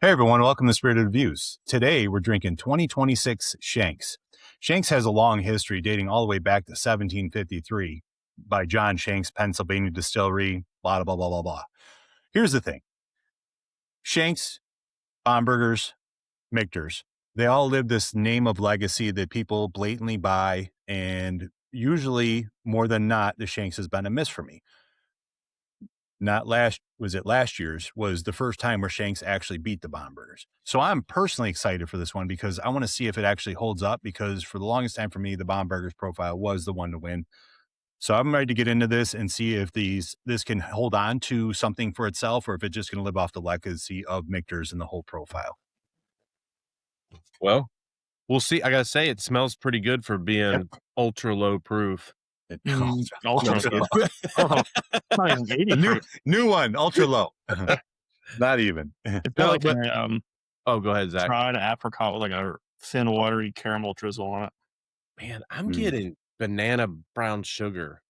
Hey everyone, welcome to Spirited Reviews. Today we're drinking 2026 Shanks. Shanks has a long history dating all the way back to 1753 by John Shanks, Pennsylvania distillery, blah, blah, blah, blah, blah. Here's the thing. Shanks, Bombergers, Michters, they all live this name of legacy that people blatantly buy, and usually more than not, the Shanks has been a miss for me. Last year's was the first time where Shanks actually beat the Bombergers. So I'm personally excited for this one because I want to see if it actually holds up, because for the longest time for me, the Bombergers profile was the one to win. So I'm ready to get into this and see if this can hold on to something for itself, or if it's just going to live off the legacy of Michters and the whole profile. Well, we'll see. I got to say, it smells pretty good for being ultra low proof. Ultra low. Not even 80 new one, ultra low. Not even. It's got like oh, go ahead, Zach. Dried apricot with like a thin, watery caramel drizzle on it. Man, I'm getting banana brown sugar.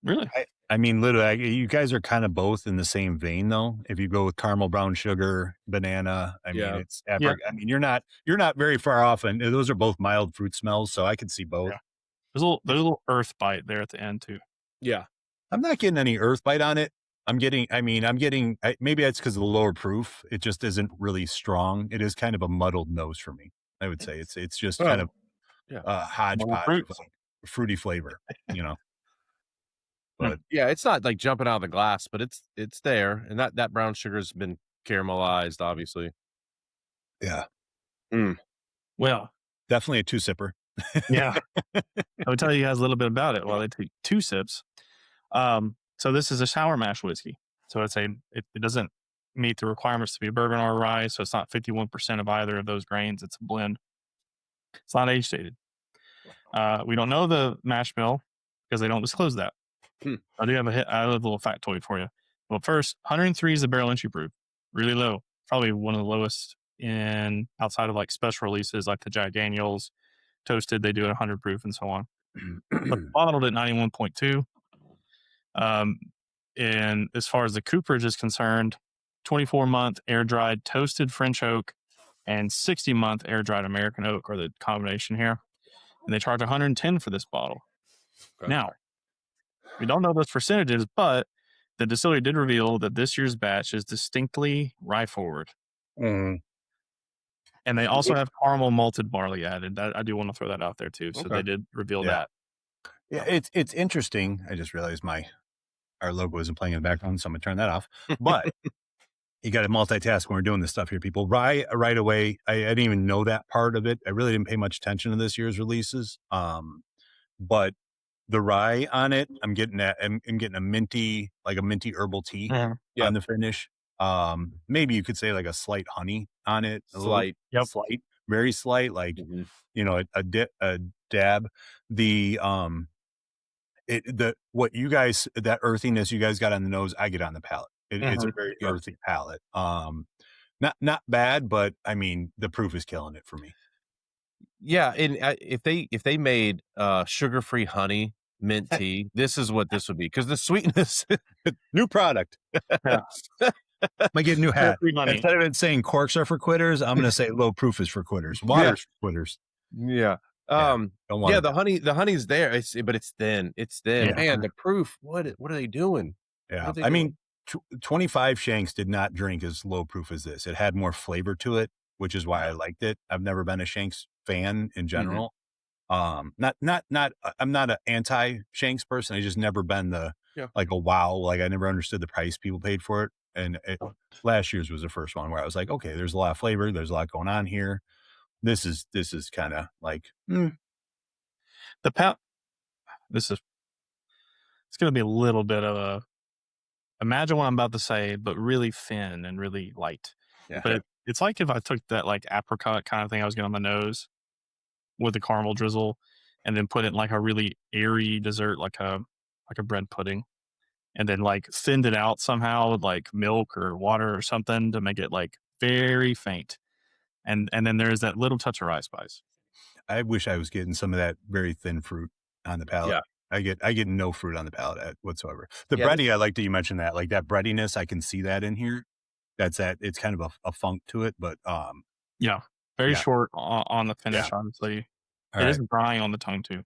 Really? I mean, literally, you guys are kind of both in the same vein, though. If you go with caramel brown sugar, banana, I mean, it's apricot. I mean, you're not very far off, and those are both mild fruit smells, so I could see both. Yeah. There's a little earth bite there at the end too. Yeah, I'm not getting any earth bite on it. Maybe that's because of the lower proof. It just isn't really strong. It is kind of a muddled nose for me. I would say it's just kind of hodgepodge of fruity flavor, you know. But yeah, it's not like jumping out of the glass, but it's there, and that brown sugar's been caramelized, obviously. Yeah. Well, definitely a 2-sipper. Yeah. I would tell you guys a little bit about it while they take 2 sips. So this is a sour mash whiskey. So it doesn't meet the requirements to be a bourbon or a rye. So it's not 51% of either of those grains. It's a blend. It's not age stated. We don't know the mash bill because they don't disclose that. I do have a little factoid for you. Well, first, 103 is the barrel entry proof. Really low. Probably one of the lowest outside of like special releases like the Jack Daniels. Toasted, they do it 100 proof and so on. But bottled at 91.2. And as far as the cooperage is concerned, 24-month air dried toasted French oak and 60-month air dried American oak are the combination here. And they charge 110 for this bottle. Okay. Now, we don't know those percentages, but the distillery did reveal that this year's batch is distinctly rye forward. And they also have caramel malted barley added. I do want to throw that out there too. So they did reveal that. Yeah, it's interesting. I just realized our logo isn't playing in the background, so I'm gonna turn that off. But you got to multitask when we're doing this stuff here, people. Rye right away. I didn't even know that part of it. I really didn't pay much attention to this year's releases. But the rye on it, I'm getting a minty herbal tea on the finish. Maybe you could say like a slight honey on it. Slight, very slight, like a dab. That earthiness you guys got on the nose, I get on the palate. It's a very earthy palate. Not bad, but I mean the proof is killing it for me. Yeah, and if they made sugar-free honey mint tea, this is what this would be, because the sweetness. New product. Might get a new hat. Instead of it saying corks are for quitters, I'm going to say low proof is for quitters. Water's for quitters. Yeah. The honey's there, but it's thin. It's thin. Man, the proof. What are they doing? Yeah. I mean, 25 Shanks did not drink as low proof as this. It had more flavor to it, which is why I liked it. I've never been a Shanks fan in general. I'm not an anti Shanks person. I just never been like a wow. Like I never understood the price people paid for it. And last year's was the first one where I was like, okay, there's a lot of flavor. There's a lot going on here. This is kind of like it's going to be a little bit of imagine what I'm about to say, but really thin and really light. Yeah. But it's like if I took that like apricot kind of thing I was getting on the nose with the caramel drizzle and then put it in like a really airy dessert, like a bread pudding. And then like thinned it out somehow with like milk or water or something to make it like very faint. And then there's that little touch of rye spice. I wish I was getting some of that very thin fruit on the palate. Yeah. I get no fruit on the palate whatsoever. The bready, I like that you mentioned that. Like that breadiness, I can see that in here. it's kind of a funk to it, but Yeah, very yeah, short on the yeah. finish, honestly. All It right. is drying on the tongue too.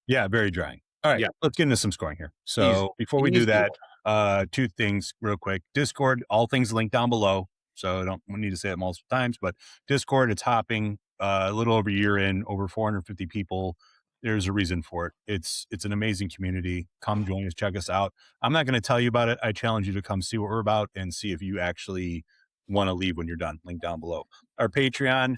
Yeah, very drying. All right, Yeah, let's get into some scoring here. easy, So before we do easy that, one. two things real quick. Discord, all things linked down below. So I don't need to say it multiple times, but Discord, it's hopping a little over a year in, over 450 people. There's a reason for it. It's an amazing community. Come join us, check us out. I'm not going to tell you about it. I challenge you to come see what we're about and see if you actually want to leave when you're done. Link down below. Our Patreon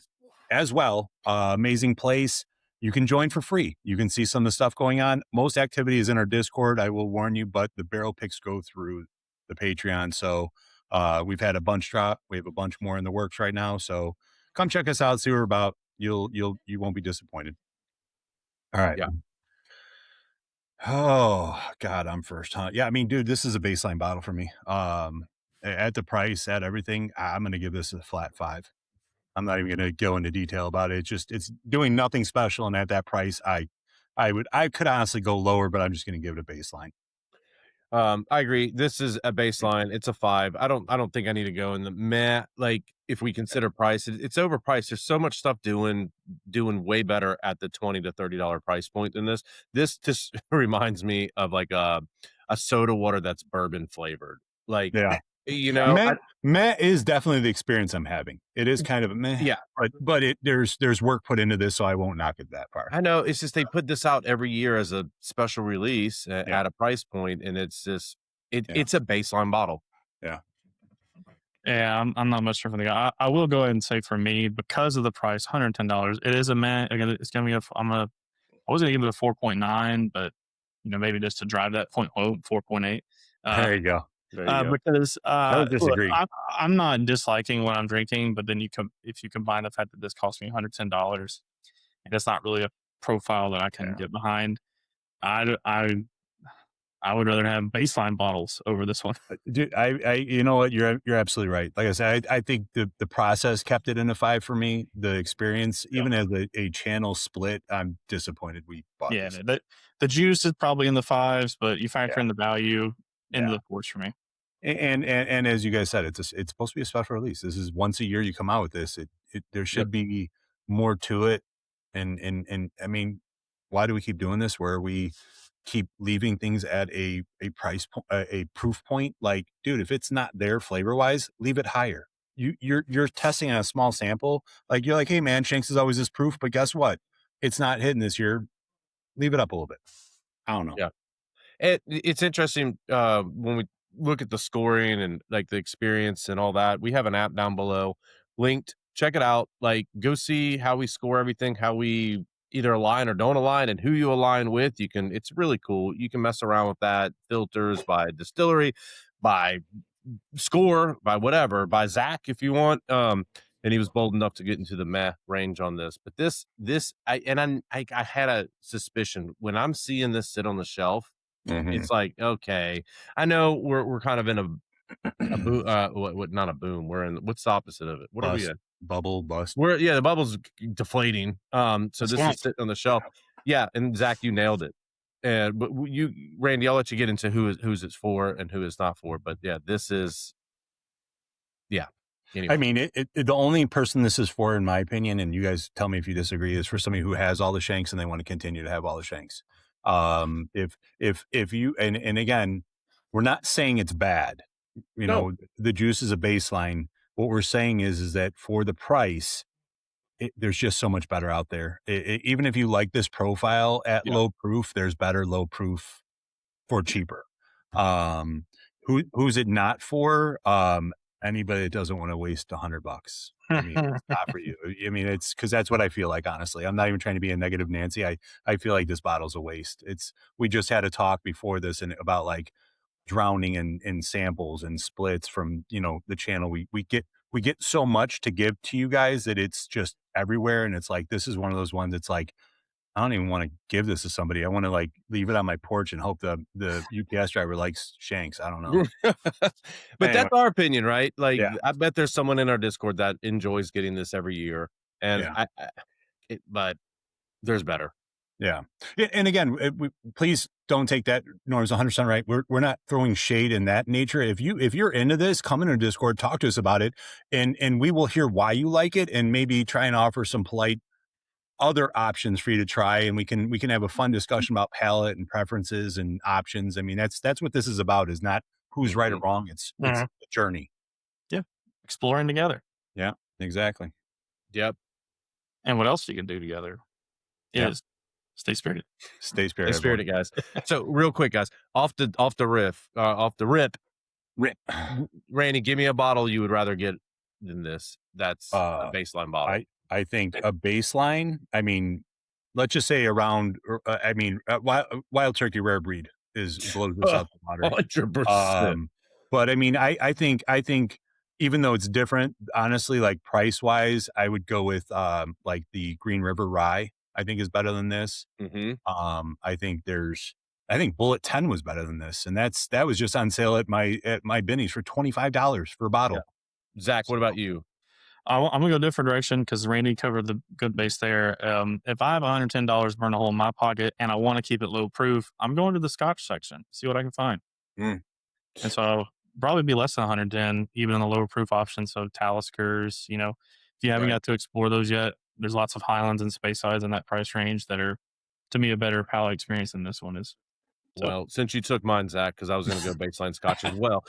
as well. Amazing place. You can join for free. You can see some of the stuff going on. Most activity is in our Discord. I will warn you, but the barrel picks go through the Patreon. So we've had a bunch drop. We have a bunch more in the works right now. So come check us out, see what we're about. You won't be disappointed. All right. Yeah. Oh God, I'm first, huh? Yeah, I mean, dude, this is a baseline bottle for me. At the price, at everything, I'm gonna give this a flat 5. I'm not even gonna go into detail about it. It's doing nothing special, and at that price, I could honestly go lower, but I'm just gonna give it a baseline. I agree. This is a baseline. It's a 5. I don't think I need to go in the meh. Like if we consider price, it's overpriced. There's so much stuff doing way better at the $20 to $30 price point than this. This just reminds me of like a soda water that's bourbon flavored. Like Yeah. you know, Meh meh is definitely the experience I'm having. It is kind of a meh, yeah, but there's work put into this, so I won't knock it that far. I know. It's just they put this out every year as a special release Yeah, at a price point, and it's just yeah, it's a baseline bottle. yeah. Yeah, I'm not much different. I will go ahead and say for me, because of the price, $110, it is a man. Again, it's gonna be I was gonna give it a 4.9, but maybe just to drive that point home, 4.8. Uh, There you go. There you go. because I don't look, disagree. I'm not disliking what I'm drinking, but then if you combine the fact that this cost me $110, and it's not really a profile that I can Yeah. get behind, I I I would rather have baseline bottles over this one. Dude, you know what? You're absolutely right. Like I said, I think the process kept it in a 5 for me. The experience, Yeah, even as a channel split, I'm disappointed we bought yeah. this. The juice is probably in the fives, but you factor Yeah, in the value into yeah. the fours for me. And as you guys said, it's supposed to be a special release. This is once a year you come out with this. There Yep. should be more to it. And I mean, why do we keep doing this? Where we keep leaving things at a price point, a proof point? Like, dude, if it's not there flavor wise, leave it higher. You're testing on a small sample. Like you're like, hey man, Shanks is always this proof, but guess what? It's not hitting this year. Leave it up a little bit. I don't know. Yeah. It's interesting when we look at the scoring and like the experience and all that. We have an app down below linked. Check it out. Like, go see how we score everything, how we either align or don't align, and who you align with. It's really cool. You can mess around with that filters by distillery, by score, by whatever, by Zach if you want. And he was bold enough to get into the meh range on this. But I had a suspicion when I'm seeing this sit on the shelf. Mhm. It's like, okay, I know we're kind of in a boom. What? Not a boom. We're in. What's the opposite of it? What are we Bust, in? bubble, bust. The bubble's deflating. So this is Swamp. sitting on the shelf. Yeah, and Zach, you nailed it. And but Randy, I'll let you get into who's it's for and who it's not for. But yeah, this is yeah. I Anyway, mean, the only person this is for, in my opinion, and you guys tell me if you disagree, is for somebody who has all the Shanks and they want to continue to have all the Shanks. If you and again, we're not saying it's bad. You no, know, the juice is a baseline. What we're saying is that for the price, there's just so much better out there. Even if you like this profile at yeah, low proof, there's better low proof for cheaper. Um, who's it not for? Anybody that doesn't want to waste $100. I mean, it's not for you. I mean, it's because that's what I feel like. Honestly, I'm not even trying to be a negative Nancy. I feel like this bottle's a waste. We just had a talk before this and about like drowning in samples and splits from the channel. We get so much to give to you guys that it's just everywhere, and it's like this is one of those ones. It's like I don't even want to give this to somebody. I want to like leave it on my porch and hope the UPS driver likes Shanks. I don't know. but Anyway, that's our opinion, right? Like, yeah, I bet there's someone in our Discord that enjoys getting this every year, and yeah. but there's better. Yeah. And again, please don't take that. Norm's 100% right. We're not throwing shade in that nature. If you're into this, come in our Discord, talk to us about it, and we will hear why you like it, and maybe try and offer some polite other options for you to try, and we can have a fun discussion about palate and preferences and options. I mean, that's what this is about. Is not who's right or Mhm. wrong. It's Mhm. the journey. Yeah, exploring together. Yeah. Exactly. Yep. And what else you can do together Yeah. is stay spirited. Stay Stay spirited, everyone. spirited, guys. So real quick, guys, off the rip, Rip. Randy, give me a bottle you would rather get than this. That's a Uh, baseline bottle. I think a baseline. I mean, let's just say around. Wild Turkey Rare Breed blows this out the water. 100%. But I mean, I think even though it's different, honestly, like price wise, I would go with like the Green River Rye. I think is better than this. Mm-hmm. I think Bullet 10 was better than this, and that was just on sale at my Benny's for $25 for a bottle. Zach, what So, about you? I'm gonna go a different direction because Randy covered the good base there. If I have $110 burn a hole in my pocket and I want to keep it low proof, I'm going to the Scotch section, see what I can find. Mm. And so probably be less than 110, even in the lower proof options. So Taliskers, if you haven't Right. got to explore those yet, there's lots of Highlands and Space Sides in that price range that are, to me, a better palate experience than this one is. So, Well, since you took mine, Zach, because I was going to go baseline Scotch as well.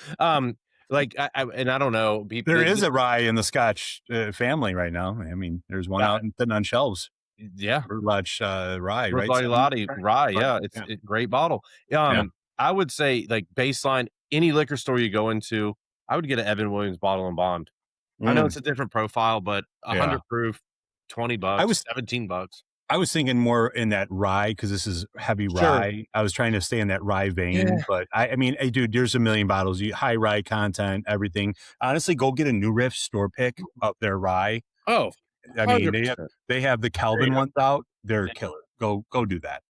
Like, and I don't know. There is a rye in the Scotch family right now. I mean, there's one out and sitting on shelves. Yeah, Berlach rye, right? Lottie rye. Yeah, it's Yeah. a great bottle. Yeah. I would say like baseline, any liquor store you go into, I would get an Evan Williams bottle and bond. I know Mm. it's a different profile, but 100 proof, $20, $17. I was thinking more in that rye because this is heavy Sure. rye. I was trying to stay in that rye vein, Yeah. but I mean, hey, dude, there's a million bottles. High rye content, everything. Honestly, go get a New Riff store pick up their rye. Oh, I mean, 100%. they have the Calvin ones out. They're killer. Go do that.